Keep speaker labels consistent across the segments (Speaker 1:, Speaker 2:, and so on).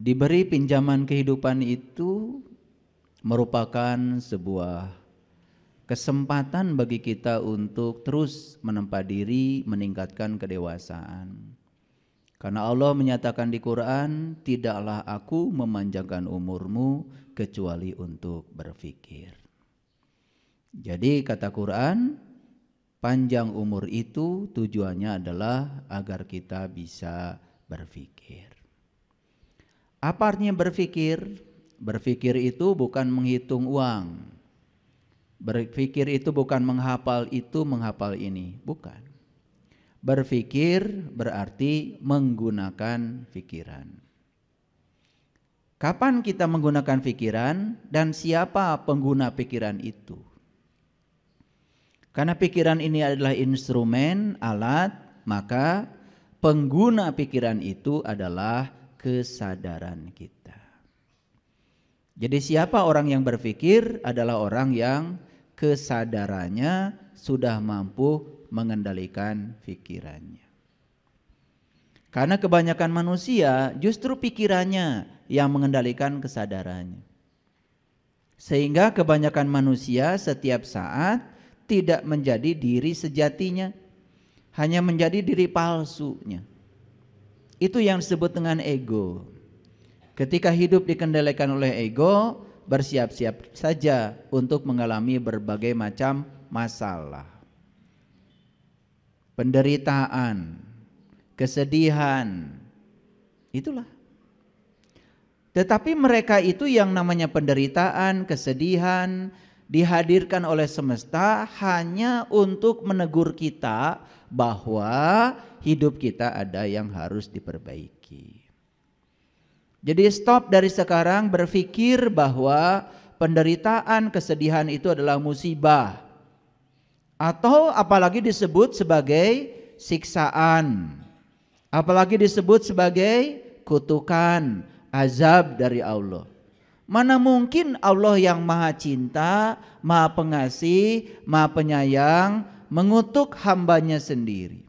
Speaker 1: Diberi pinjaman kehidupan itu merupakan sebuah kesempatan bagi kita untuk terus menempa diri, meningkatkan kedewasaan. Karena Allah menyatakan di Quran, tidaklah aku memanjangkan umurmu kecuali untuk berfikir. Jadi kata Quran, panjang umur itu tujuannya adalah agar kita bisa berfikir. Apa artinya berfikir? Berfikir itu bukan menghitung uang. Berfikir itu bukan menghafal itu, menghafal ini, bukan. Berfikir berarti menggunakan pikiran. Kapan kita menggunakan pikiran dan siapa pengguna pikiran itu? Karena pikiran ini adalah instrumen, alat, maka pengguna pikiran itu adalah kesadaran kita. Jadi siapa orang yang berpikir adalah orang yang kesadarannya sudah mampu mengendalikan pikirannya. Karena kebanyakan manusia justru pikirannya yang mengendalikan kesadarannya. Sehingga kebanyakan manusia setiap saat tidak menjadi diri sejatinya, hanya menjadi diri palsunya. Itu yang disebut dengan ego. Ketika hidup dikendalikan oleh ego, bersiap-siap saja untuk mengalami berbagai macam masalah. Penderitaan, kesedihan, itulah. Tetapi mereka itu yang namanya penderitaan, kesedihan dihadirkan oleh semesta hanya untuk menegur kita bahwa hidup kita ada yang harus diperbaiki. Jadi stop dari sekarang berpikir bahwa penderitaan, kesedihan itu adalah musibah. Atau apalagi disebut sebagai siksaan. Apalagi disebut sebagai kutukan, azab dari Allah. Mana mungkin Allah yang maha cinta, maha pengasih, maha penyayang mengutuk hambanya sendiri.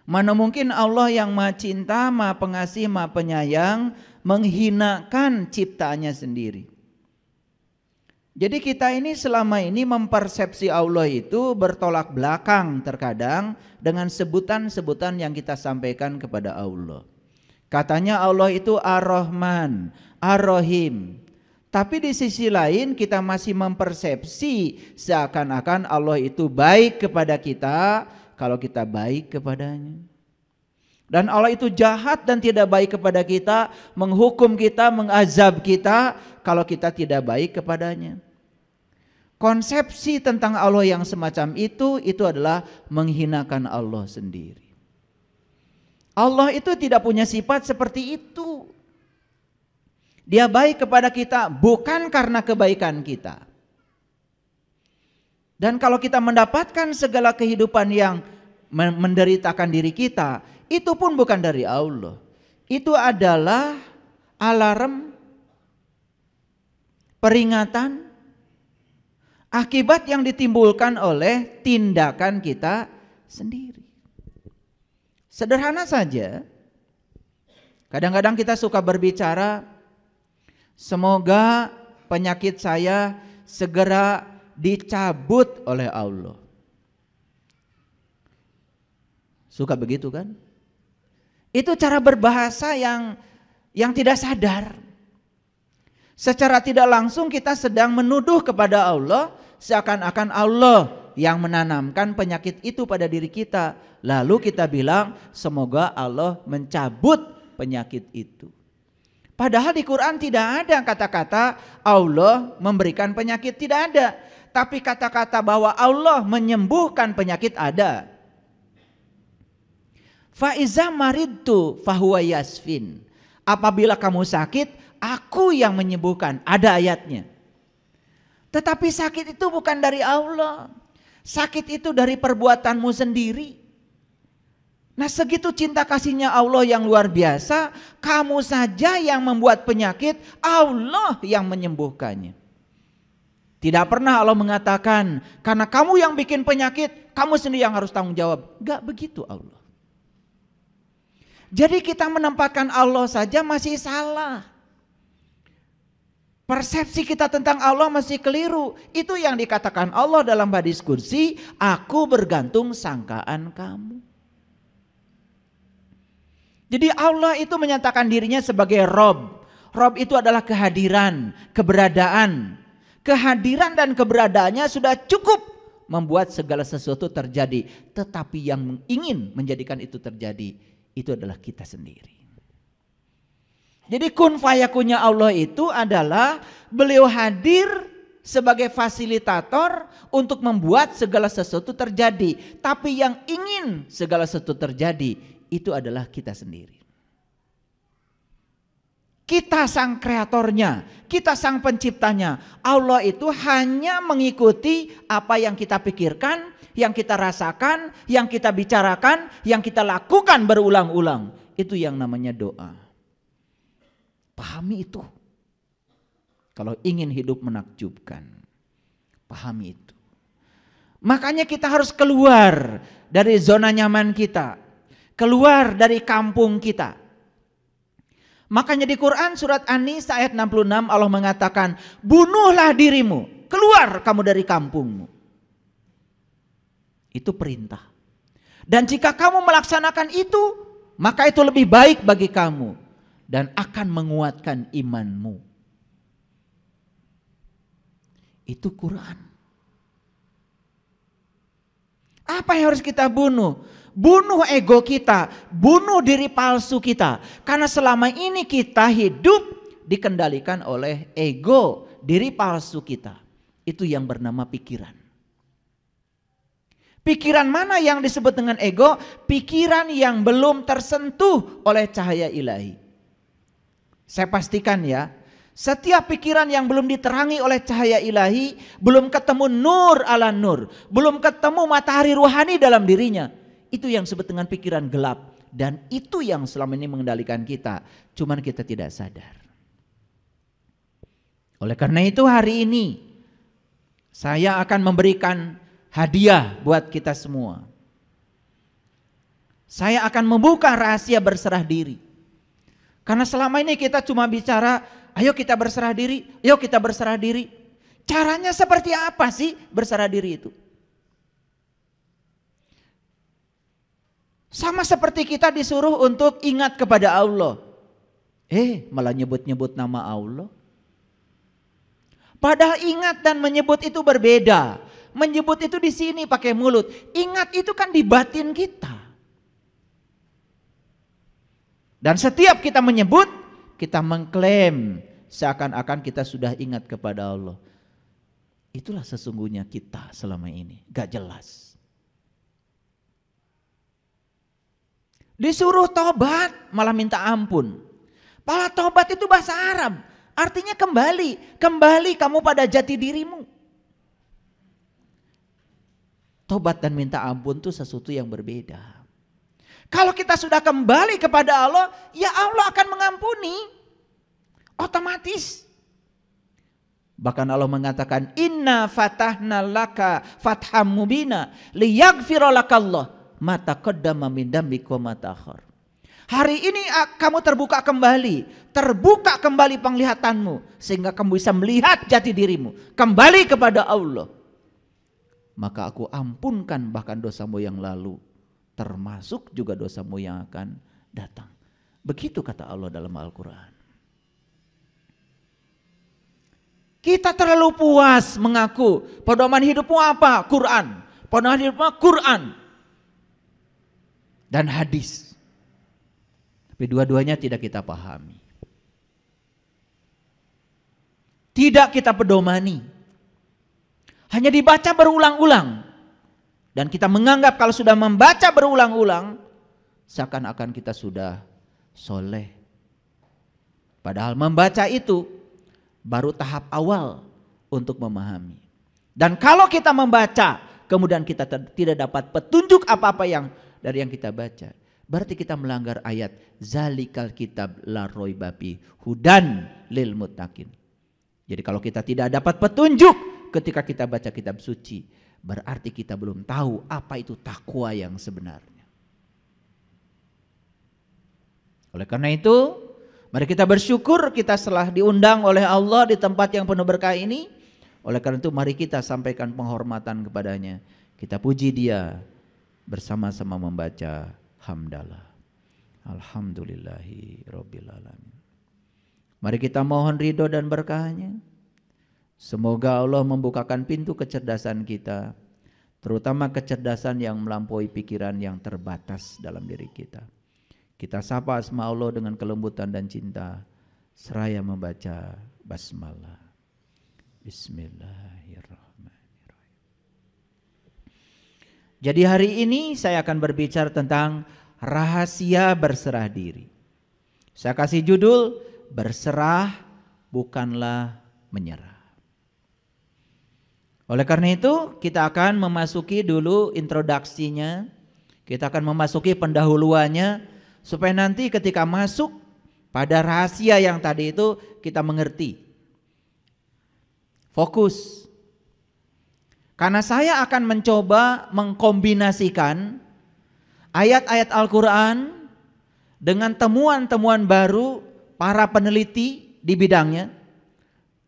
Speaker 1: Mana mungkin Allah yang maha cinta, maha pengasih, maha penyayang menghinakan ciptaannya sendiri. Jadi kita ini selama ini mempersepsi Allah itu bertolak belakang terkadang dengan sebutan-sebutan yang kita sampaikan kepada Allah. Katanya Allah itu Ar-Rahman, Ar-Rahim. Tapi di sisi lain kita masih mempersepsi seakan-akan Allah itu baik kepada kita kalau kita baik kepadanya. Dan Allah itu jahat dan tidak baik kepada kita, menghukum kita, mengazab kita kalau kita tidak baik kepadanya. Konsepsi tentang Allah yang semacam itu adalah menghinakan Allah sendiri. Allah itu tidak punya sifat seperti itu. Dia baik kepada kita bukan karena kebaikan kita. Dan kalau kita mendapatkan segala kehidupan yang menderitakan diri kita, itu pun bukan dari Allah. Itu adalah alarm, peringatan, akibat yang ditimbulkan oleh tindakan kita sendiri. Sederhana saja. Kadang-kadang kita suka berbicara, semoga penyakit saya segera dicabut oleh Allah. Suka begitu kan? Itu cara berbahasa yang tidak sadar. Secara tidak langsung kita sedang menuduh kepada Allah seakan-akan Allah yang menanamkan penyakit itu pada diri kita. Lalu kita bilang semoga Allah mencabut penyakit itu. Padahal di Quran tidak ada kata-kata Allah memberikan penyakit, tidak ada. Tapi kata-kata bahwa Allah menyembuhkan penyakit ada. Fa iza maridtu fahuwa yasfin. Apabila kamu sakit, aku yang menyembuhkan. Ada ayatnya. Tetapi sakit itu bukan dari Allah. Sakit itu dari perbuatanmu sendiri. Nah, segitu cinta kasihnya Allah yang luar biasa, kamu saja yang membuat penyakit, Allah yang menyembuhkannya. Tidak pernah Allah mengatakan, karena kamu yang bikin penyakit, kamu sendiri yang harus tanggung jawab. Gak begitu Allah. Jadi kita menempatkan Allah saja masih salah. Persepsi kita tentang Allah masih keliru. Itu yang dikatakan Allah dalam hadis kursi, aku bergantung sangkaan kamu. Jadi Allah itu menyatakan dirinya sebagai Rob. Rob itu adalah kehadiran, keberadaan. Kehadiran dan keberadaannya sudah cukup membuat segala sesuatu terjadi. Tetapi yang ingin menjadikan itu terjadi, itu adalah kita sendiri. Jadi kun fayakunnya Allah itu adalah beliau hadir sebagai fasilitator untuk membuat segala sesuatu terjadi. Tapi yang ingin segala sesuatu terjadi itu adalah kita sendiri. Kita sang kreatornya, kita sang penciptanya. Allah itu hanya mengikuti apa yang kita pikirkan, yang kita rasakan, yang kita bicarakan, yang kita lakukan berulang-ulang. Itu yang namanya doa. Pahami itu. Kalau ingin hidup menakjubkan, pahami itu. Makanya kita harus keluar dari zona nyaman kita, keluar dari kampung kita. Makanya di Quran surat An-Nisa ayat 66 Allah mengatakan, bunuhlah dirimu, keluar kamu dari kampungmu. Itu perintah. Dan jika kamu melaksanakan itu, maka itu lebih baik bagi kamu dan akan menguatkan imanmu. Itu Quran. Apa yang harus kita bunuh? Bunuh ego kita, bunuh diri palsu kita. Karena selama ini kita hidup dikendalikan oleh ego, diri palsu kita. Itu yang bernama pikiran. Pikiran mana yang disebut dengan ego? Pikiran yang belum tersentuh oleh cahaya ilahi. Saya pastikan ya, setiap pikiran yang belum diterangi oleh cahaya ilahi, belum ketemu nur ala nur, belum ketemu matahari ruhani dalam dirinya, itu yang disebut dengan pikiran gelap. Dan itu yang selama ini mengendalikan kita, cuman kita tidak sadar. Oleh karena itu hari ini saya akan memberikan hadiah buat kita semua. Saya akan membuka rahasia berserah diri. Karena selama ini kita cuma bicara, ayo kita berserah diri, ayo kita berserah diri. Caranya seperti apa sih berserah diri itu? Sama seperti kita disuruh untuk ingat kepada Allah. Malah nyebut-nyebut nama Allah. Padahal ingat dan menyebut itu berbeda. Menyebut itu di sini pakai mulut. Ingat itu kan di batin kita. Dan setiap kita menyebut, kita mengklaim seakan-akan kita sudah ingat kepada Allah. Itulah sesungguhnya kita selama ini, gak jelas. Disuruh tobat malah minta ampun. Malah tobat itu bahasa Arab, artinya kembali. Kembali kamu pada jati dirimu. Tobat dan minta ampun itu sesuatu yang berbeda. Kalau kita sudah kembali kepada Allah, ya Allah akan mengampuni. Otomatis. Bahkan Allah mengatakan, Inna fatahna laka fatham mubina liyaghfira lakallah ma taqaddama min dambika wa ma ta'akhkhar. Hari ini kamu terbuka kembali penglihatanmu sehingga kamu bisa melihat jati dirimu, kembali kepada Allah. Maka aku ampunkan bahkan dosamu yang lalu, termasuk juga dosamu yang akan datang. Begitu kata Allah dalam Al-Quran. Kita terlalu puas mengaku pedoman hidupmu apa? Quran. Pedoman hidupmu Quran dan hadis. Tapi dua-duanya tidak kita pahami. Tidak kita pedomani. Hanya dibaca berulang-ulang. Dan kita menganggap kalau sudah membaca berulang-ulang, seakan-akan kita sudah soleh. Padahal membaca itu baru tahap awal untuk memahami. Dan kalau kita membaca, kemudian kita tidak dapat petunjuk apa-apa dari yang kita baca, berarti kita melanggar ayat zalikal kitab la raiba fi hudan lil muttaqin. Jadi kalau kita tidak dapat petunjuk ketika kita baca kitab suci, berarti kita belum tahu apa itu takwa yang sebenarnya. Oleh karena itu, mari kita bersyukur kita telah diundang oleh Allah di tempat yang penuh berkah ini. Oleh karena itu mari kita sampaikan penghormatan kepadanya. Kita puji Dia bersama-sama membaca hamdalah. Alhamdulillahi Rabbil Alamin. Mari kita mohon ridho dan berkahnya. Semoga Allah membukakan pintu kecerdasan kita, terutama kecerdasan yang melampaui pikiran yang terbatas dalam diri kita. Kita sapa asma Allah dengan kelembutan dan cinta, seraya membaca basmalah. Bismillahirrahmanirrahim. Jadi hari ini saya akan berbicara tentang rahasia berserah diri. Saya kasih judul, berserah bukanlah menyerah. Oleh karena itu kita akan memasuki dulu introduksinya, kita akan memasuki pendahuluannya, supaya nanti ketika masuk pada rahasia yang tadi itu kita mengerti. Fokus. Karena saya akan mencoba mengkombinasikan ayat-ayat Al-Quran dengan temuan-temuan baru para peneliti di bidangnya,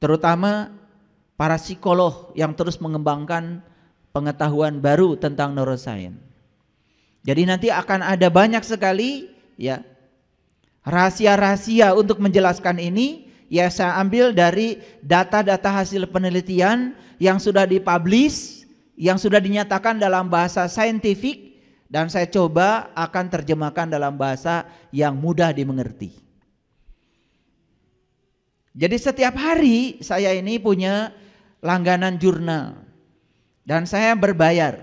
Speaker 1: terutama para psikolog yang terus mengembangkan pengetahuan baru tentang neuroscience. Jadi nanti akan ada banyak sekali ya rahasia-rahasia untuk menjelaskan ini. Ya, saya ambil dari data-data hasil penelitian yang sudah dipublish, yang sudah dinyatakan dalam bahasa saintifik, dan saya coba akan terjemahkan dalam bahasa yang mudah dimengerti. Jadi setiap hari saya ini punya langganan jurnal dan saya berbayar.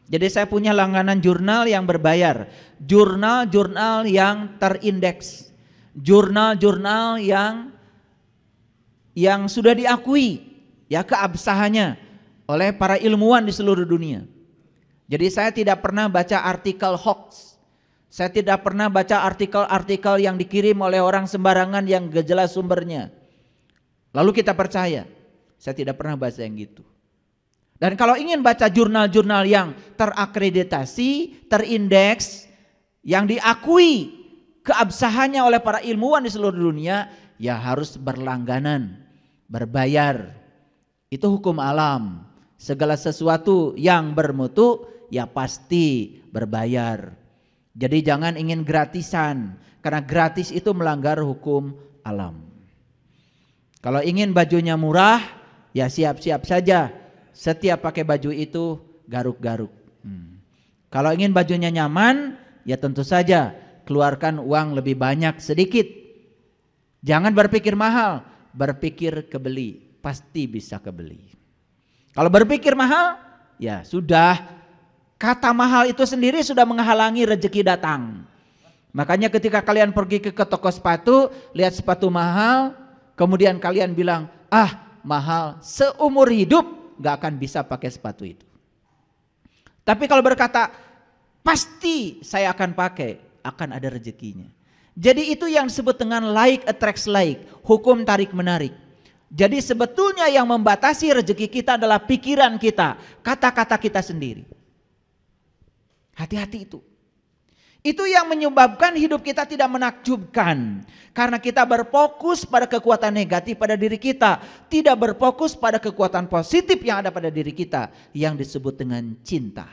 Speaker 1: Jadi saya punya langganan jurnal yang berbayar, jurnal-jurnal yang terindeks, jurnal-jurnal yang sudah diakui ya keabsahannya oleh para ilmuwan di seluruh dunia. Jadi saya tidak pernah baca artikel hoax. Saya tidak pernah baca artikel-artikel yang dikirim oleh orang sembarangan yang gak jelas sumbernya, lalu kita percaya. Saya tidak pernah baca yang gitu. Dan kalau ingin baca jurnal-jurnal yang terakreditasi, terindeks, yang diakui keabsahannya oleh para ilmuwan di seluruh dunia, ya harus berlangganan, berbayar. Itu hukum alam. Segala sesuatu yang bermutu ya pasti berbayar. Jadi jangan ingin gratisan, karena gratis itu melanggar hukum alam. Kalau ingin bajunya murah, ya siap-siap saja. Setiap pakai baju itu garuk-garuk. Kalau ingin bajunya nyaman, ya tentu saja keluarkan uang lebih banyak sedikit. Jangan berpikir mahal, berpikir kebeli, pasti bisa kebeli. Kalau berpikir mahal, ya sudah. Kata mahal itu sendiri sudah menghalangi rezeki datang. Makanya ketika kalian pergi ke toko sepatu, lihat sepatu mahal, kemudian kalian bilang, mahal, seumur hidup gak akan bisa pakai sepatu itu. Tapi kalau berkata, pasti saya akan pakai, akan ada rezekinya. Jadi itu yang disebut dengan like attracts like, hukum tarik menarik. Jadi sebetulnya yang membatasi rezeki kita adalah pikiran kita, kata-kata kita sendiri. Hati-hati itu. Itu yang menyebabkan hidup kita tidak menakjubkan. Karena kita berfokus pada kekuatan negatif pada diri kita. Tidak berfokus pada kekuatan positif yang ada pada diri kita. Yang disebut dengan cinta.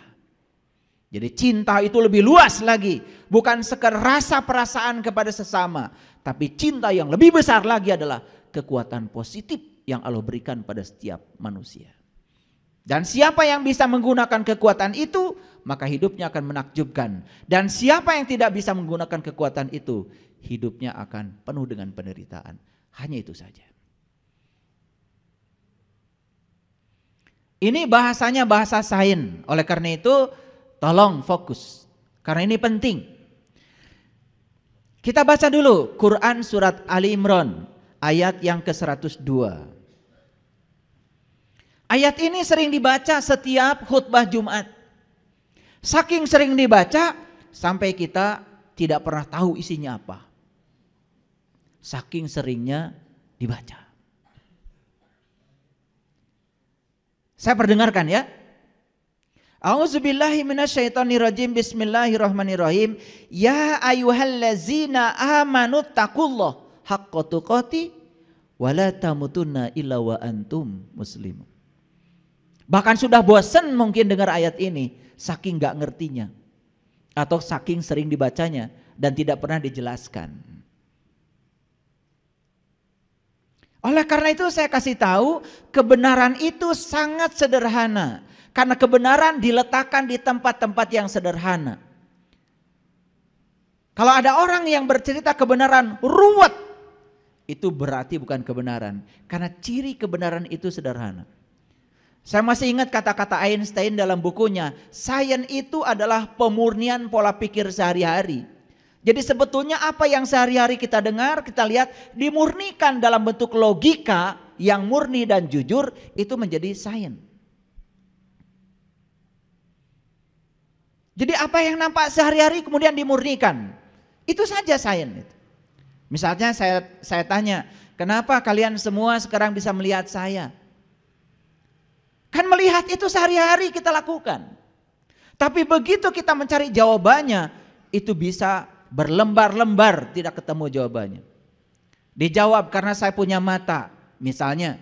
Speaker 1: Jadi cinta itu lebih luas lagi. Bukan sekedar rasa perasaan kepada sesama. Tapi cinta yang lebih besar lagi adalah kekuatan positif yang Allah berikan pada setiap manusia. Dan siapa yang bisa menggunakan kekuatan itu, maka hidupnya akan menakjubkan. Dan siapa yang tidak bisa menggunakan kekuatan itu, hidupnya akan penuh dengan penderitaan. Hanya itu saja. Ini bahasanya bahasa sains. Oleh karena itu, tolong fokus. Karena ini penting. Kita baca dulu Quran surat Ali Imran ayat yang ke-102. Ayat ini sering dibaca setiap khutbah Jumat. Saking sering dibaca sampai kita tidak pernah tahu isinya apa. Saking seringnya dibaca. Saya perdengarkan ya. A'udzubillahi minasyaitonirrajim. Bismillahirrahmanirrahim. Ya ayyuhallazina amanu taqullah haqqa tuqati wa la tamutunna illa wa antum muslimun. Bahkan sudah bosan mungkin dengar ayat ini, saking gak ngertinya atau saking sering dibacanya dan tidak pernah dijelaskan. Oleh karena itu saya kasih tahu, kebenaran itu sangat sederhana. Karena kebenaran diletakkan di tempat-tempat yang sederhana. Kalau ada orang yang bercerita kebenaran ruwet, itu berarti bukan kebenaran. Karena ciri kebenaran itu sederhana. Saya masih ingat kata-kata Einstein dalam bukunya, sains itu adalah pemurnian pola pikir sehari-hari. Jadi sebetulnya apa yang sehari-hari kita dengar, kita lihat dimurnikan dalam bentuk logika yang murni dan jujur, itu menjadi sains. Jadi apa yang nampak sehari-hari kemudian dimurnikan, itu saja sains. Misalnya saya tanya, kenapa kalian semua sekarang bisa melihat saya? Kan melihat itu sehari-hari kita lakukan. Tapi begitu kita mencari jawabannya, itu bisa berlembar-lembar tidak ketemu jawabannya. Dijawab karena saya punya mata, misalnya.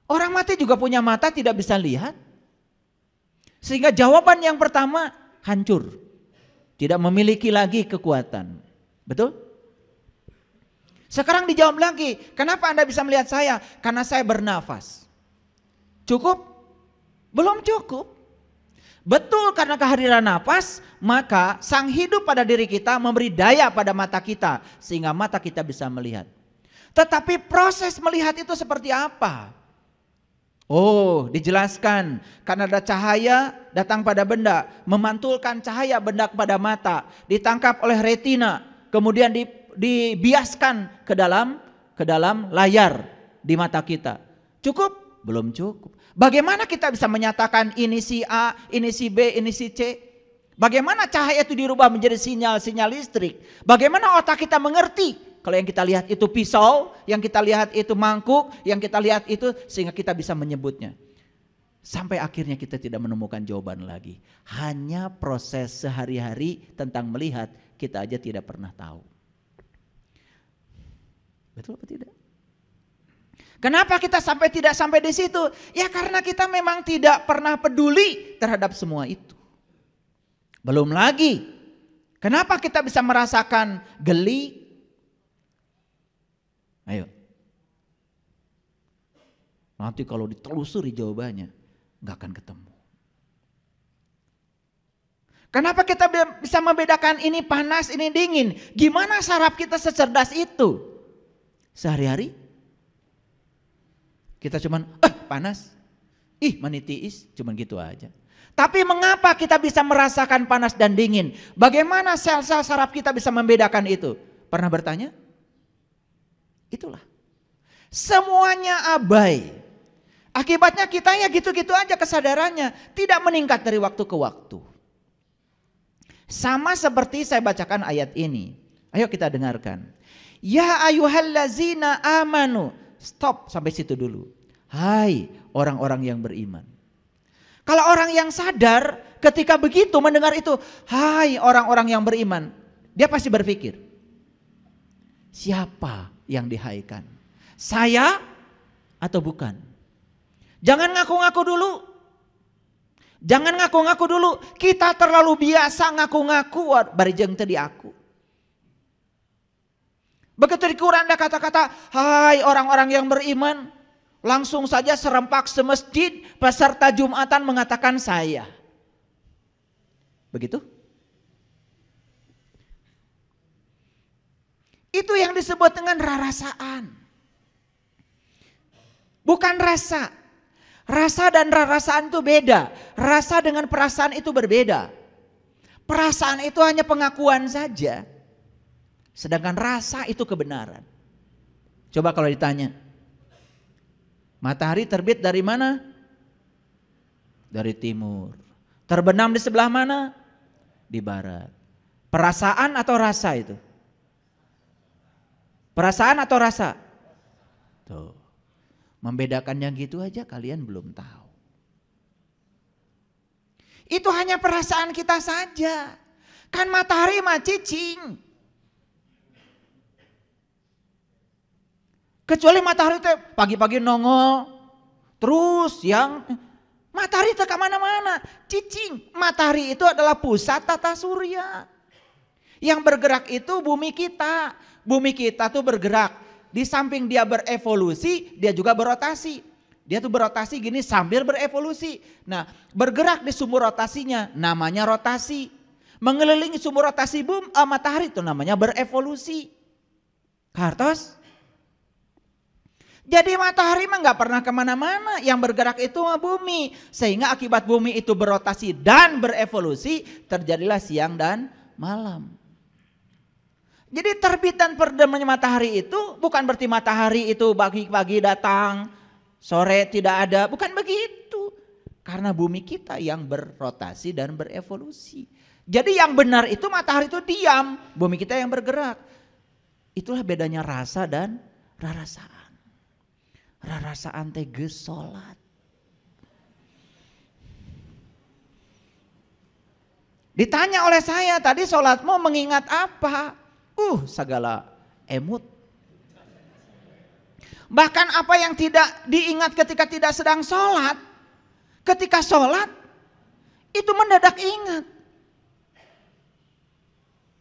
Speaker 1: Orang mati juga punya mata, tidak bisa lihat. Sehingga jawaban yang pertama hancur. Tidak memiliki lagi kekuatan. Betul? Sekarang dijawab lagi, kenapa Anda bisa melihat saya? Karena saya bernafas. Cukup? Belum cukup. Betul, karena kehadiran nafas, maka sang hidup pada diri kita memberi daya pada mata kita, sehingga mata kita bisa melihat. Tetapi proses melihat itu seperti apa? Oh, dijelaskan, karena ada cahaya datang pada benda, memantulkan cahaya benda pada mata, ditangkap oleh retina, kemudian dibiaskan ke dalam layar di mata kita. Cukup? Belum cukup. Bagaimana kita bisa menyatakan ini si A, ini si B, ini si C? Bagaimana cahaya itu dirubah menjadi sinyal-sinyal listrik? Bagaimana otak kita mengerti kalau yang kita lihat itu pisau, yang kita lihat itu mangkuk, yang kita lihat itu, sehingga kita bisa menyebutnya. Sampai akhirnya kita tidak menemukan jawaban lagi. Hanya proses sehari-hari tentang melihat kita aja tidak pernah tahu. Betul atau tidak? Kenapa kita tidak sampai di situ? Ya karena kita memang tidak pernah peduli terhadap semua itu. Belum lagi, kenapa kita bisa merasakan geli? Ayo. Nanti kalau ditelusuri jawabannya, nggak akan ketemu. Kenapa kita bisa membedakan ini panas, ini dingin? Gimana saraf kita secerdas itu? Sehari-hari kita cuman panas, menitiis, cuman gitu aja. Tapi mengapa kita bisa merasakan panas dan dingin? Bagaimana sel-sel saraf kita bisa membedakan itu? Pernah bertanya? Itulah. Semuanya abai. Akibatnya kita ya gitu-gitu aja kesadarannya, tidak meningkat dari waktu ke waktu. Sama seperti saya bacakan ayat ini. Ayo kita dengarkan. Ya ayyuhallazina amanu. Stop sampai situ dulu. Hai orang-orang yang beriman. Kalau orang yang sadar ketika begitu mendengar itu, hai orang-orang yang beriman, dia pasti berpikir, siapa yang dihaikan? Saya atau bukan? Jangan ngaku-ngaku dulu. Jangan ngaku-ngaku dulu. Kita terlalu biasa ngaku-ngaku barijeng tadi aku. Begitu di Quran ada kata-kata, hai orang-orang yang beriman, langsung saja serempak semasjid peserta Jumatan mengatakan saya. Begitu? Itu yang disebut dengan rarasaan. Bukan rasa. Rasa dan rarasaan itu beda. Rasa dengan perasaan itu berbeda. Perasaan itu hanya pengakuan saja. Sedangkan rasa itu kebenaran. Coba kalau ditanya, matahari terbit dari mana? Dari timur. Terbenam di sebelah mana? Di barat. Perasaan atau rasa itu? Perasaan atau rasa? Tuh. Membedakannya gitu aja kalian belum tahu. Itu hanya perasaan kita saja. Kan matahari mah cicing. Kecuali matahari itu pagi-pagi nongol. Terus yang matahari itu kemana-mana. Cicing. Matahari itu adalah pusat tata surya. Yang bergerak itu bumi kita. Bumi kita tuh bergerak. Di samping dia berevolusi, dia juga berotasi. Dia tuh berotasi gini sambil berevolusi. Nah, bergerak di sumber rotasinya namanya rotasi. Mengelilingi sumber rotasi matahari itu namanya berevolusi. Kartos? Jadi matahari mah gak pernah kemana-mana. Yang bergerak itu bumi. Sehingga akibat bumi itu berotasi dan berevolusi, terjadilah siang dan malam. Jadi terbit dan terdemnya matahari itu bukan berarti matahari itu pagi-pagi datang, sore tidak ada. Bukan begitu. Karena bumi kita yang berrotasi dan berevolusi. Jadi yang benar itu matahari itu diam, bumi kita yang bergerak. Itulah bedanya rasa dan rarasaan. Rarasaan teh geus salat. Ditanya oleh saya tadi salatmu mengingat apa? Segala emut. Bahkan apa yang tidak diingat ketika tidak sedang sholat, ketika sholat itu mendadak ingat.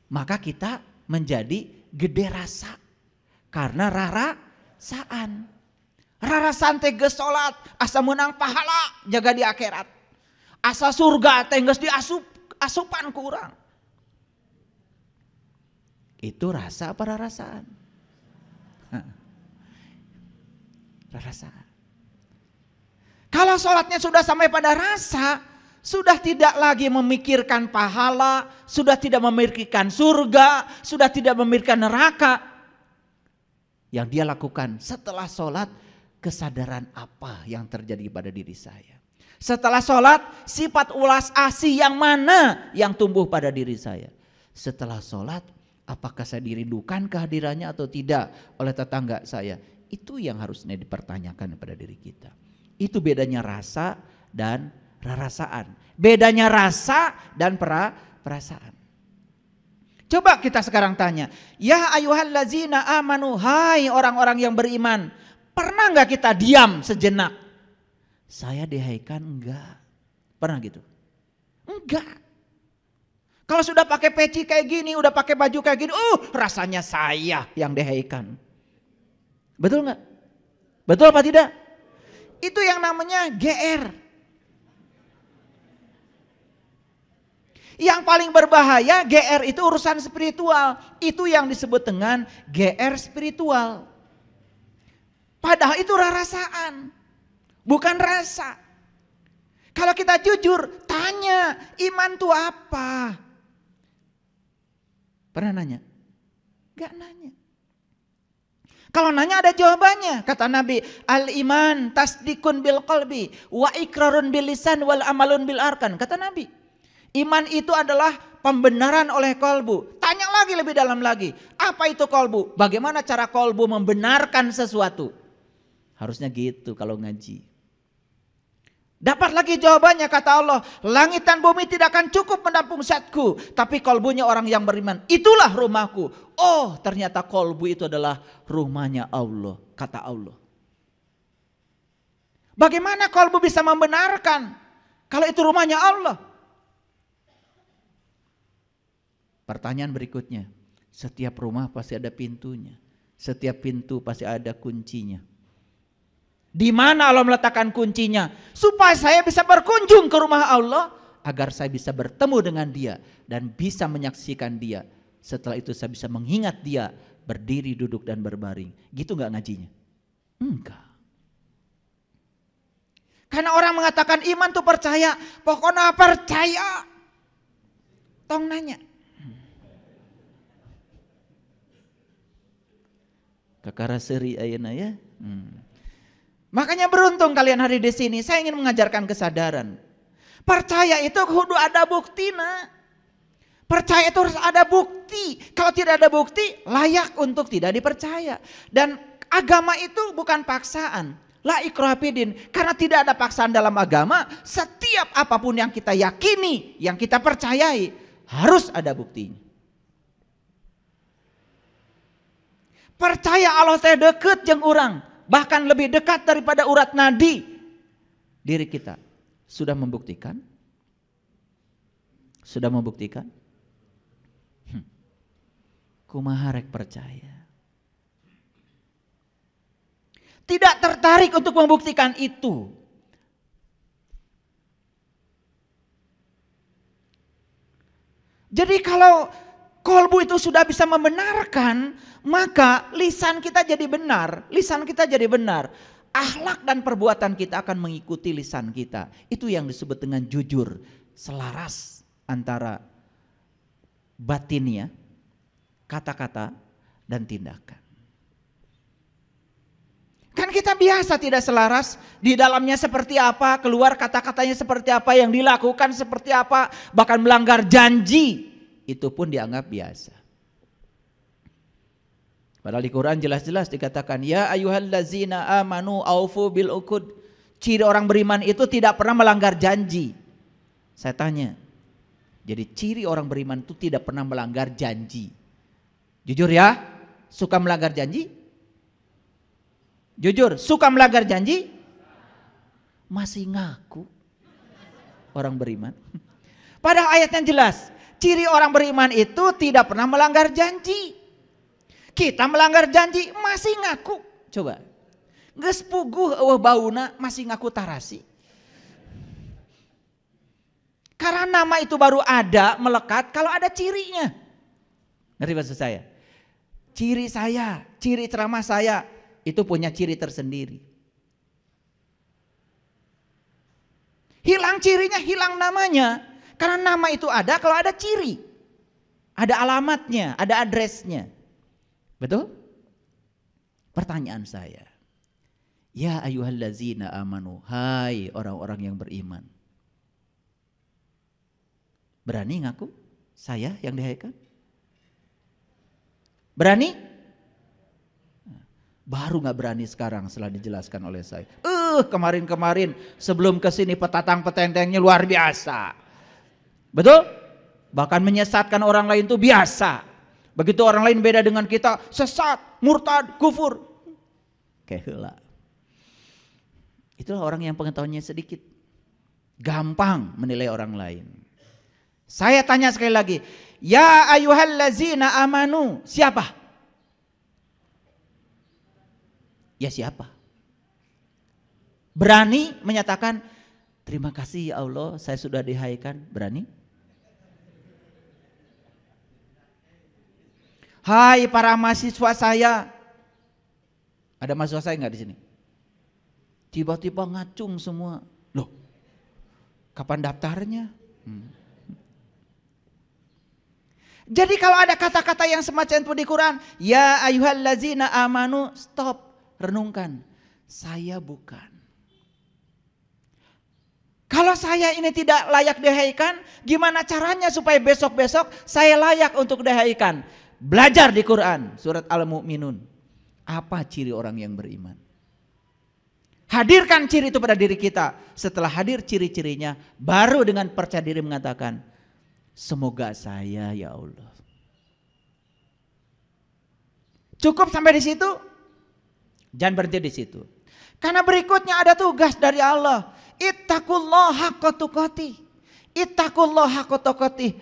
Speaker 1: Maka kita menjadi gede rasa karena rarasaan. Rarasaan teh geus sholat, asa menang pahala jaga di akhirat. Asa surga teh geus asupan ku urang. Itu rasa apa rarasaan? Rarasaan. Kalau sholatnya sudah sampai pada rasa, sudah tidak lagi memikirkan pahala, sudah tidak memikirkan surga, sudah tidak memikirkan neraka. Yang dia lakukan setelah sholat, kesadaran apa yang terjadi pada diri saya. Setelah sholat, sifat ulas asih yang mana yang tumbuh pada diri saya. Setelah sholat, apakah saya dirindukan kehadirannya atau tidak oleh tetangga saya? Itu yang harusnya dipertanyakan pada diri kita. Itu bedanya rasa dan rarasaan. Bedanya rasa dan perasaan. Coba kita sekarang tanya. Ya ayyuhallazina amanu, hai orang-orang yang beriman. Pernah gak kita diam sejenak? Saya dihaikan enggak. Pernah gitu? Enggak. Kalau sudah pakai peci kayak gini, udah pakai baju kayak gini, rasanya saya yang dihaikan. Betul nggak? Betul apa tidak? Itu yang namanya GR. Yang paling berbahaya GR itu urusan spiritual. Itu yang disebut dengan GR spiritual. Padahal itu rarasaan, bukan rasa. Kalau kita jujur, tanya iman itu apa? Pernah nanya? Gak nanya. Kalau nanya ada jawabannya. Kata Nabi, al-iman tasdikun bil qalbi wa ikrarun bil lisan wal amalun bil arkan. Kata Nabi, iman itu adalah pembenaran oleh kolbu. Tanya lagi lebih dalam lagi. Apa itu kolbu? Bagaimana cara kolbu membenarkan sesuatu? Harusnya gitu kalau ngaji. Dapat lagi jawabannya, kata Allah, langit dan bumi tidak akan cukup menampung zatku, tapi kolbunya orang yang beriman, itulah rumahku. Oh, ternyata kolbu itu adalah rumahnya Allah, kata Allah. Bagaimana kolbu bisa membenarkan kalau itu rumahnya Allah? Pertanyaan berikutnya, setiap rumah pasti ada pintunya, setiap pintu pasti ada kuncinya. Di mana Allah meletakkan kuncinya? Supaya saya bisa berkunjung ke rumah Allah, agar saya bisa bertemu dengan Dia dan bisa menyaksikan Dia. Setelah itu saya bisa mengingat Dia berdiri, duduk dan berbaring. Gitu nggak ngajinya? Enggak. Karena orang mengatakan iman tuh percaya, pokoknya percaya. Tong nanya. Kakaraseri ayeuna ya. Makanya beruntung kalian hari di sini. Saya ingin mengajarkan kesadaran. Percaya itu kudu ada buktina. Percaya itu harus ada bukti. Kalau tidak ada bukti, layak untuk tidak dipercaya. Dan agama itu bukan paksaan. La ikraha fiddin, karena tidak ada paksaan dalam agama. Setiap apapun yang kita yakini, yang kita percayai, harus ada buktinya. Percaya Allah teh deket jeung urang, bahkan lebih dekat daripada urat nadi. Diri kita sudah membuktikan? Sudah membuktikan? Kumaha rek percaya? Tidak tertarik untuk membuktikan itu. Jadi kalau kolbu itu sudah bisa membenarkan, maka lisan kita jadi benar. Lisan kita jadi benar. Akhlak dan perbuatan kita akan mengikuti lisan kita. Itu yang disebut dengan jujur. Selaras antara batinnya, kata-kata, dan tindakan. Kan kita biasa tidak selaras, di dalamnya seperti apa, keluar kata-katanya seperti apa, yang dilakukan seperti apa, bahkan melanggar janji, itu pun dianggap biasa. Padahal di Quran jelas-jelas dikatakan, ya ayyuhallazina amanu aufu bil uqud. Ciri orang beriman itu tidak pernah melanggar janji. Saya tanya, jadi ciri orang beriman itu tidak pernah melanggar janji. Jujur ya, suka melanggar janji? Jujur, suka melanggar janji? Masih ngaku orang beriman. Padahal ayatnya jelas, ciri orang beriman itu tidak pernah melanggar janji. Kita melanggar janji masih ngaku. Coba, geus puguh eueuh bauna masih ngaku tarasi. Karena nama itu baru ada, melekat kalau ada cirinya. Ngerti maksud saya? Ciri saya, ciri ceramah saya, itu punya ciri tersendiri. Hilang cirinya, hilang namanya. Karena nama itu ada kalau ada ciri. Ada alamatnya, ada addressnya. Betul? Pertanyaan saya. Ya ayyuhallazina amanu, hai orang-orang yang beriman. Berani ngaku saya yang dihaikan? Berani? Baru gak berani sekarang setelah dijelaskan oleh saya. Kemarin-kemarin sebelum kesini petatang petentengnya luar biasa. Betul? Bahkan menyesatkan orang lain itu biasa. Begitu orang lain beda dengan kita, sesat, murtad, kufur. Keheula. Itulah orang yang pengetahuannya sedikit. Gampang menilai orang lain. Saya tanya sekali lagi. Ya ayyuhallazina amanu. Siapa? Ya siapa? Berani menyatakan, terima kasih ya Allah saya sudah dihaikan. Berani? Hai para mahasiswa saya. Ada mahasiswa saya nggak di sini? Tiba-tiba ngacung semua. Loh, kapan daftarnya? Jadi kalau ada kata-kata yang semacam itu di Quran, ya ayyuhallazina amanu, stop. Renungkan, saya bukan. Kalau saya ini tidak layak dihaikan, gimana caranya supaya besok-besok saya layak untuk dihaikan? Belajar di Quran, surat Al-Mu'minun. Apa ciri orang yang beriman? Hadirkan ciri itu pada diri kita. Setelah hadir ciri-cirinya, baru dengan percaya diri mengatakan, semoga saya ya Allah. Cukup sampai di situ? Jangan berhenti di situ. Karena berikutnya ada tugas dari Allah. Ittaqullah haqqa tuqatih. Ittaqullah haqqa tuqatih.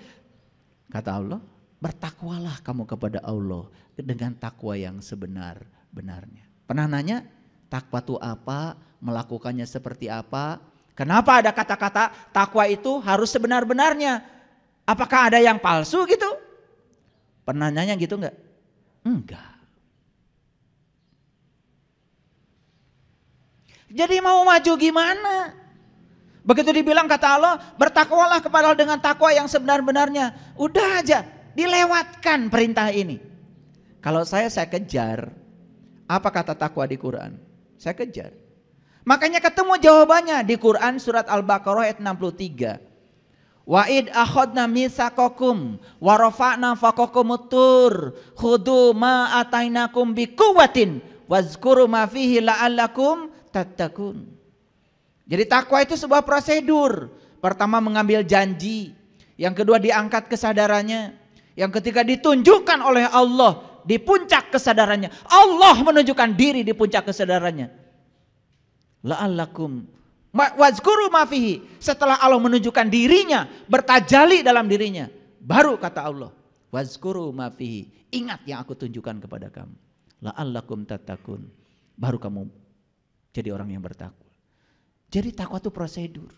Speaker 1: Kata Allah, bertakwalah kamu kepada Allah dengan takwa yang sebenar-benarnya. Pernah nanya, takwa itu apa? Melakukannya seperti apa? Kenapa ada kata-kata takwa itu harus sebenar-benarnya? Apakah ada yang palsu gitu? Pernah nanya gitu enggak? Enggak. Jadi mau maju gimana? Begitu dibilang kata Allah, bertakwalah kepada Allah dengan takwa yang sebenar-benarnya. Udah aja, dilewatkan perintah ini. Kalau saya kejar. Apa kata takwa di Quran? Saya kejar. Makanya ketemu jawabannya di Quran surat Al-Baqarah ayat 63. Wa id akhadna mitsaqakum wa rafa'na fawqakumut tur khudhu ma atainakum biquwwatin wazkuru ma fihi la'allakum tattaqun. Jadi takwa itu sebuah prosedur. Pertama mengambil janji, yang kedua diangkat kesadarannya, yang ketiga ditunjukkan oleh Allah di puncak kesadarannya. Allah menunjukkan diri di puncak kesadarannya. La'allakum wazkuru ma fihi. Setelah Allah menunjukkan dirinya, bertajali dalam dirinya, baru kata Allah, wazkuru ma fihi. Ingat yang aku tunjukkan kepada kamu. La'allakum tattaqun. Baru kamu jadi orang yang bertakwa. Jadi takwa itu prosedur.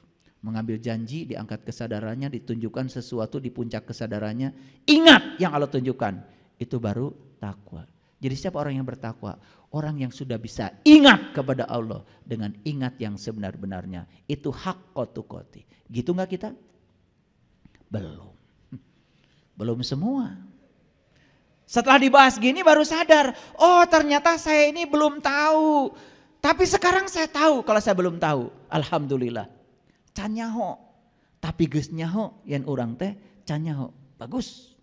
Speaker 1: Mengambil janji, diangkat kesadarannya, ditunjukkan sesuatu di puncak kesadarannya. Ingat yang Allah tunjukkan. Itu baru takwa. Jadi siapa orang yang bertakwa? Orang yang sudah bisa ingat kepada Allah dengan ingat yang sebenar-benarnya. Itu haqqa tuqati. Gitu gak kita? Belum. Belum semua. Setelah dibahas gini baru sadar. Oh ternyata saya ini belum tahu. Tapi sekarang saya tahu kalau saya belum tahu. Alhamdulillah. Can nyaho. Tapi geus nyaho yen urang teh can nyaho. Bagus.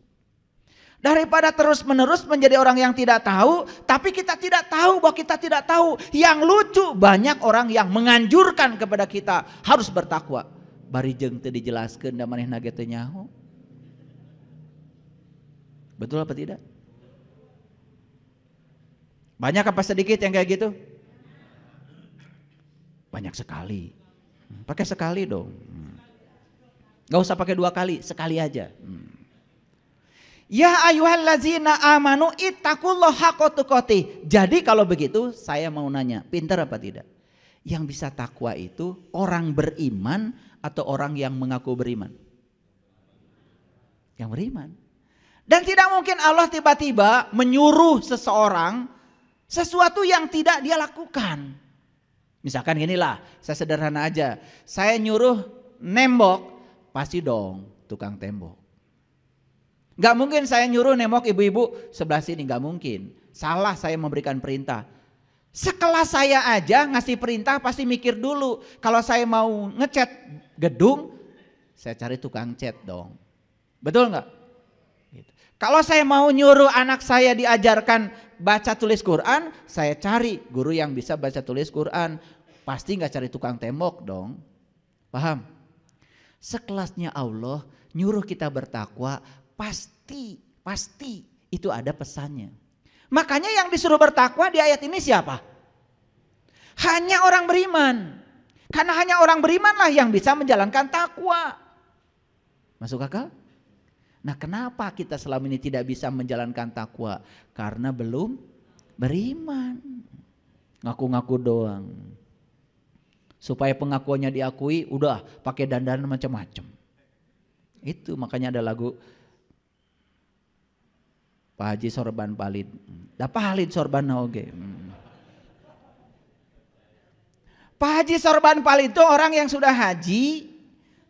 Speaker 1: Daripada terus menerus menjadi orang yang tidak tahu, tapi kita tidak tahu bahwa kita tidak tahu. Yang lucu banyak orang yang menganjurkan kepada kita harus bertakwa. Bari jeung teu dijelaskeun da manehna ge teu nyaho. Betul apa tidak? Banyak apa sedikit yang kayak gitu? Banyak sekali. Pakai sekali dong. Gak usah pakai 2 kali, sekali aja. Ya ayyuhallazina amanu ittaqullaha haqqa tuqatih. Jadi kalau begitu saya mau nanya, pintar apa tidak? Yang bisa takwa itu orang beriman atau orang yang mengaku beriman? Yang beriman. Dan tidak mungkin Allah tiba-tiba menyuruh seseorang sesuatu yang tidak dia lakukan. Misalkan ginilah, saya sederhana aja. Saya nyuruh nembok, pasti dong tukang tembok. Gak mungkin saya nyuruh nembok ibu-ibu sebelah sini, gak mungkin. Salah saya memberikan perintah. Sekelas saya aja ngasih perintah pasti mikir dulu. Kalau saya mau ngecat gedung, saya cari tukang cat dong. Betul gak? Gitu. Kalau saya mau nyuruh anak saya diajarkan baca tulis Quran, saya cari guru yang bisa baca tulis Quran. Pasti gak cari tukang tembok dong. Paham? Sekelasnya Allah nyuruh kita bertakwa, pasti itu ada pesannya. Makanya yang disuruh bertakwa di ayat ini siapa? Hanya orang beriman. Karena hanya orang berimanlah yang bisa menjalankan takwa. Masuk akal? Nah kenapa kita selama ini tidak bisa menjalankan takwa? Karena belum beriman. Ngaku-ngaku doang. Supaya pengakuannya diakui udah pakai dandan macam-macam. Itu makanya ada lagu Pak Haji sorban palid. Da palid sorban oge. Pak Haji sorban palid itu orang yang sudah haji,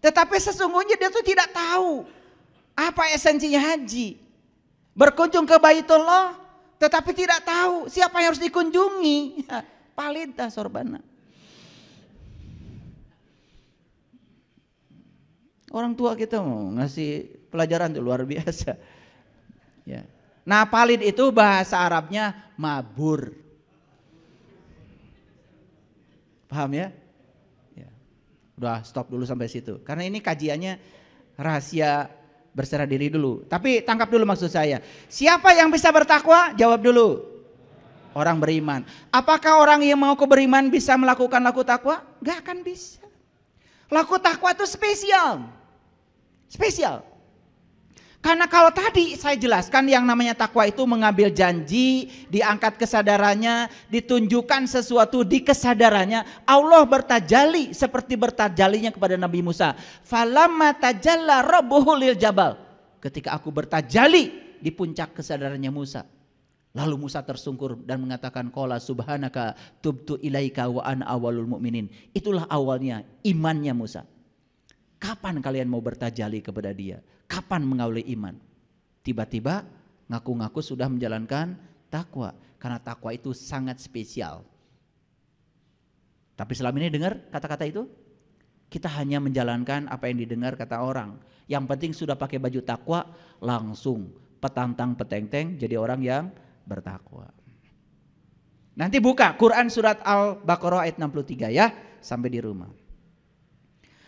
Speaker 1: tetapi sesungguhnya dia tuh tidak tahu apa esensinya haji. Berkunjung ke Baitullah, tetapi tidak tahu siapa yang harus dikunjungi. Palid dah sorbana. Orang tua kita mau ngasih pelajaran tuh luar biasa. Ya. Nah palid itu bahasa Arabnya mabur. Paham ya? Ya? Udah stop dulu sampai situ. Karena ini kajiannya rahasia berserah diri dulu. Tapi tangkap dulu maksud saya. Siapa yang bisa bertakwa? Jawab dulu. Orang beriman. Apakah orang yang mau beriman bisa melakukan laku takwa? Gak akan bisa. Laku takwa itu spesial. Spesial. Karena kalau tadi saya jelaskan yang namanya takwa itu mengambil janji, diangkat kesadarannya, ditunjukkan sesuatu di kesadarannya. Allah bertajali seperti bertajalinya kepada Nabi Musa. Falamma tajalla rabbuhu lil jabal. Ketika aku bertajali di puncak kesadarannya Musa. Lalu Musa tersungkur dan mengatakan qala subhanaka tubtu ilaika wa ana awwalul mu'minin. Itulah awalnya imannya Musa. Kapan kalian mau bertajali kepada dia? Kapan mengawali iman? Tiba-tiba ngaku-ngaku sudah menjalankan takwa. Karena takwa itu sangat spesial. Tapi selama ini dengar kata-kata itu? Kita hanya menjalankan apa yang didengar kata orang. Yang penting sudah pakai baju takwa, langsung petantang petenteng jadi orang yang bertakwa. Nanti buka Quran surat Al-Baqarah ayat 63 ya, sampai di rumah.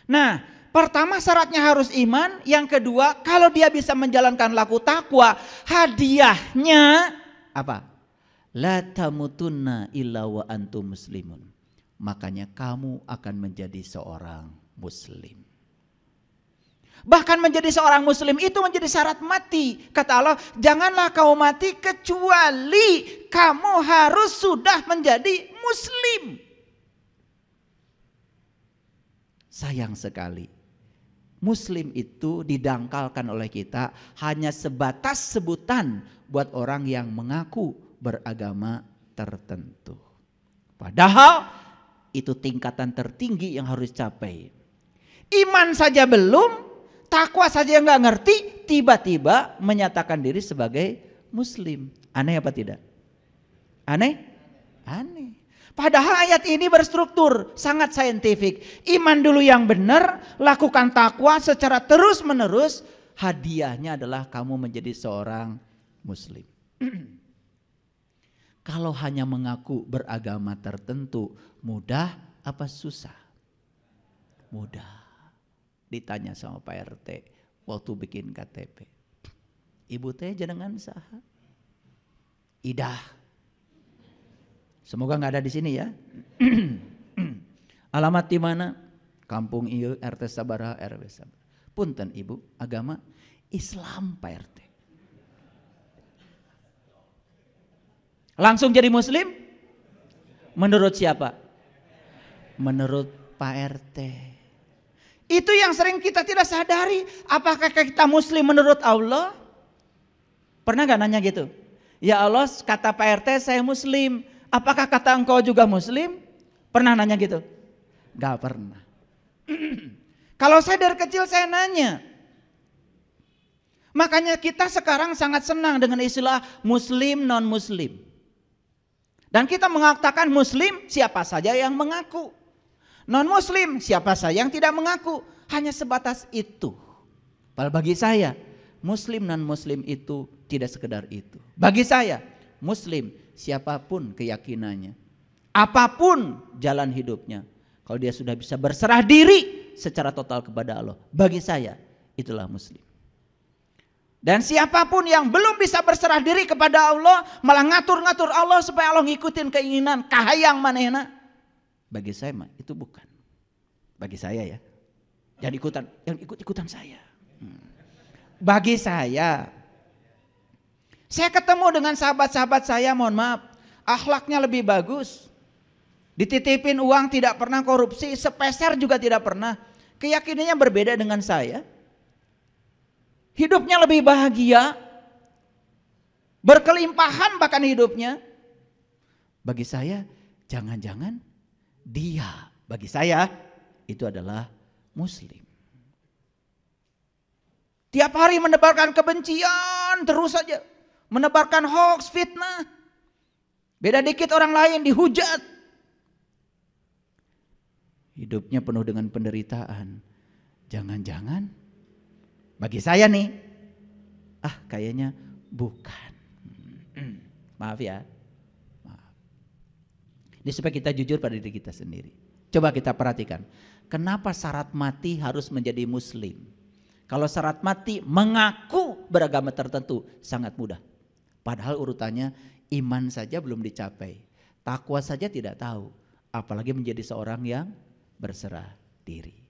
Speaker 1: Nah, pertama syaratnya harus iman, yang kedua kalau dia bisa menjalankan laku takwa, hadiahnya apa? La tamutunna illa wa antum muslimun. Makanya kamu akan menjadi seorang muslim. Bahkan menjadi seorang muslim itu menjadi syarat mati. Kata Allah, janganlah kau mati kecuali kamu harus sudah menjadi muslim. Sayang sekali, muslim itu didangkalkan oleh kita hanya sebatas sebutan buat orang yang mengaku beragama tertentu. Padahal itu tingkatan tertinggi yang harus dicapai. Iman saja belum, takwa saja yang nggak ngerti, tiba-tiba menyatakan diri sebagai muslim. Aneh apa tidak? Aneh? Aneh. Padahal ayat ini berstruktur, sangat saintifik. Iman dulu yang benar, lakukan takwa secara terus menerus. Hadiahnya adalah kamu menjadi seorang muslim. Kalau hanya mengaku beragama tertentu, mudah apa susah? Mudah. Ditanya sama Pak RT waktu bikin KTP. Ibu teh jenengan saha? Idah. Semoga nggak ada di sini ya. Alamat di mana? Kampung ieu RT sabaraha RW sabaraha. Punten ibu, agama Islam Pak RT. Langsung jadi muslim? Menurut siapa? Menurut Pak RT. Itu yang sering kita tidak sadari. Apakah kita muslim menurut Allah? Pernah gak nanya gitu? Ya Allah, kata Pak RT saya muslim. Apakah kata engkau juga muslim? Pernah nanya gitu? Gak pernah. Kalau saya dari kecil saya nanya. Makanya kita sekarang sangat senang dengan istilah muslim non muslim. Dan kita mengatakan muslim siapa saja yang mengaku. Non muslim siapa saja yang tidak mengaku. Hanya sebatas itu. Padahal bagi saya muslim non muslim itu tidak sekedar itu. Bagi saya muslim siapapun keyakinannya, apapun jalan hidupnya, kalau dia sudah bisa berserah diri secara total kepada Allah, bagi saya itulah muslim. Dan siapapun yang belum bisa berserah diri kepada Allah, malah ngatur-ngatur Allah supaya Allah ngikutin keinginan kahayang manehna, bagi saya mah itu bukan. Bagi saya ya, jangan ikut-ikutan saya. Bagi saya ketemu dengan sahabat-sahabat saya, mohon maaf, akhlaknya lebih bagus. Dititipin uang tidak pernah korupsi, sepeser juga tidak pernah. Keyakinannya berbeda dengan saya. Hidupnya lebih bahagia, berkelimpahan bahkan hidupnya. Bagi saya, jangan-jangan dia, bagi saya itu adalah muslim. Tiap hari menebarkan kebencian terus saja. Menebarkan hoax, fitnah. Beda dikit orang lain dihujat. Hidupnya penuh dengan penderitaan. Jangan-jangan bagi saya nih, kayaknya bukan. Maaf ya. Maaf. Ini supaya kita jujur pada diri kita sendiri. Coba kita perhatikan. Kenapa syarat mati harus menjadi muslim? Kalau syarat mati mengaku beragama tertentu sangat mudah. Padahal urutannya iman saja belum dicapai. Takwa saja tidak tahu. Apalagi menjadi seorang yang berserah diri.